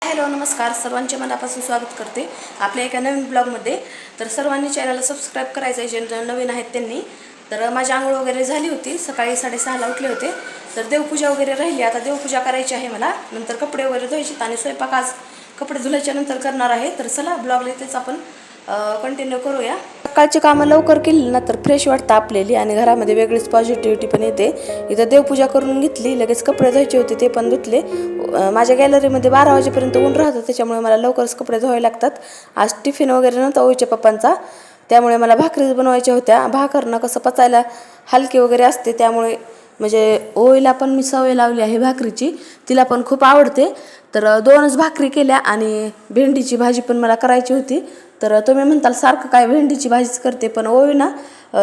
Hello नमस्कार, सर्वांचे मनापासून स्वागत करते आपल्या एका नवीन ब्लॉगमध्ये. तर सर्वांनी चॅनलला सबस्क्राईब करायचं आहे, जे नवीन आहेत त्यांनी. तर माझी आंघोळ वगैरे झाली होती, सकाळी 6:30ला उठले होते. तर देवपूजा वगैरे राहिली, आता देवपूजा करायची आहे मला. नंतर कपडे वगैरे धुवायचे आणि स्वयंपाक आज कपडे धुल्याच्या नंतर करणार आहे. तर चला ब्लॉगला तेच आपण कंटिन्यू करूया. सकाळची कामं लवकर केली ना तर फ्रेश वाटतं आपल्याला आणि घरामध्ये वेगळीच पॉझिटिव्हिटी पण येते. इथं देवपूजा करून घेतली, लगेच कपडे धुवायचे होते ते पण धुतले. माझ्या गॅलरीमध्ये 12 वाजेपर्यंत ऊन राहतं, त्याच्यामुळे मला लवकरच कपडे धुवावे लागतात. आज टिफिन वगैरे नव्हता ओवीच्या पप्पांचा, त्यामुळे मला भाकरीच बनवायच्या होत्या. भाकरनं कसं पचायला हलकी वगैरे असते, त्यामुळे म्हणजे ओवीला पण मी सवय लावली आहे भाकरीची, तिला पण खूप आवडते. तर 2च भाकरी केल्या आणि भेंडीची भाजी पण मला करायची होती. तर तुम्ही म्हणताल सारखं काय भेंडीची भाजीच करते, पण ओवी ना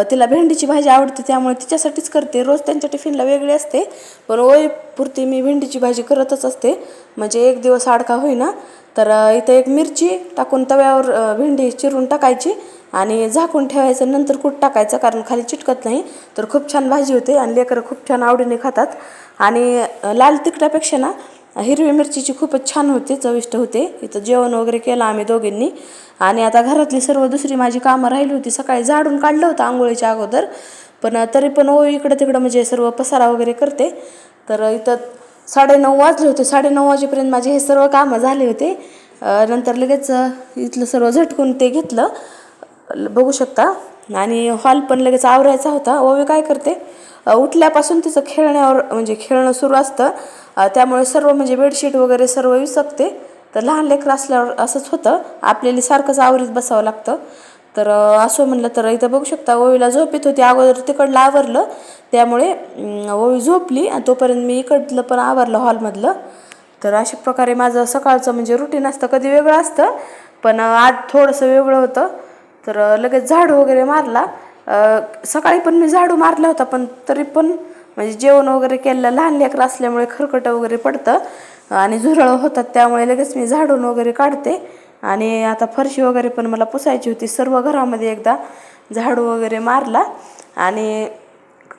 तिला भेंडीची भाजी आवडते, त्यामुळे तिच्यासाठीच करते. रोज त्यांच्या टिफिनला वेगळी असते, पण ओवीपुरती मी भेंडीची भाजी करतच असते, म्हणजे एक दिवस आडका होईना. तर इथं एक मिरची टाकून तव्यावर भेंडी चिरून टाकायची आणि झाकून ठेवायचं, नंतर कूट टाकायचं, कारण खाली चिटकत नाही. तर खूप छान भाजी होते आणि लेकरं खूप छान आवडीने खातात. आणि लाल तिखटापेक्षा ना हिरवी मिरचीची खूपच छान होते, चविष्ट होते. इथं जेवण वगैरे केलं आम्ही दोघींनी. आणि आता घरातली सर्व दुसरी माझी कामं राहिली होती. सकाळी झाडून काढलं होतं आंघोळीच्या अगोदर, पण तरी पण इकडं तिकडं म्हणजे सर्व पसारा वगैरे करते. तर इथं 9:30 वाजले होते. 9:30 वाजेपर्यंत माझे हे सर्व कामं झाले होते. नंतर लगेच इथलं सर्व झटकून ते घेतलं, बघू शकता. आणि हॉल पण लगेच आवरायचा होता. ओवी काय करते, उठल्यापासून तिचं खेळण्यावर म्हणजे खेळणं सुरू असतं, त्यामुळे सर्व म्हणजे बेडशीट वगैरे सर्व विसकते. तर लहान लेकरं असल्यावर असंच होतं, आपल्याला सारखंच आवरीत बसावं लागतं. तर असं म्हणलं तर इथं बघू शकता, ओवीला झोपेत होती अगोदर, तिकडलं आवरलं, त्यामुळे ओवी झोपली आणि तोपर्यंत मी इकडलं पण आवरलं हॉलमधलं. तर अशा प्रकारे माझं सकाळचं म्हणजे रुटीन असतं. कधी वेगळं असतं, पण आज थोडंसं वेगळं होतं. तर लगेच झाडू वगैरे मारला. सकाळी पण मी झाडू मारला होता, पण तरी पण म्हणजे जेवण वगैरे केलं, लहान लेकरं असल्यामुळे खरकटं वगैरे पडतं आणि झुरळं होतात, त्यामुळे लगेच मी झाडून वगैरे काढते. आणि आता फरशी वगैरे पण मला पुसायची होती. सर्व घरामध्ये एकदा झाडू वगैरे मारला. आणि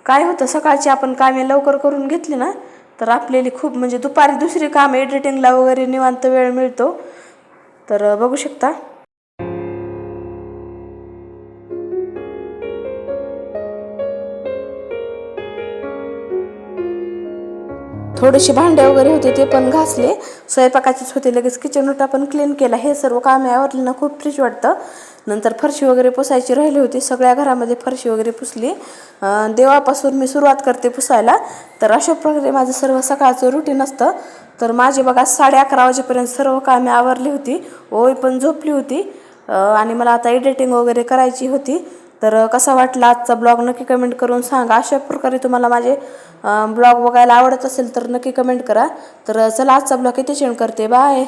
काय होतं, सकाळची आपण कामे लवकर करून घेतली ना तर आपल्याला खूप म्हणजे दुपारी दुसरी कामं एडिटिंगला वगैरे निवांत वेळ मिळतो. तर बघू शकता. थोडेसे भांडे वगैरे होते ते पण घासले, स्वयंपाकाचेच होते. लगेच किचन ओटा पण क्लीन केला. हे सर्व कामे आवरली ना खूप फ्रेश वाटतं. नंतर फरशी वगैरे पुसायची राहिली होती, सगळ्या घरामध्ये फरशी वगैरे पुसली. देवापासून मी सुरुवात करते पुसायला. तर अशा प्रकारे माझं सर्व सकाळचं रुटीन असतं. तर माझे बघा 11:30 वाजेपर्यंत सर्व कामे आवरली होती. ओवी पण झोपली होती आणि मला आता एडिटिंग वगैरे करायची होती. तर कसा वाटला आजचा ब्लॉग नक्की कमेंट करून सांगा. अशा प्रकारे तुम्हाला माझे ब्लॉग बघायला आवडत असेल तर नक्की कमेंट करा. तर चला आजचा ब्लॉग इथे सेंड करते. बाय.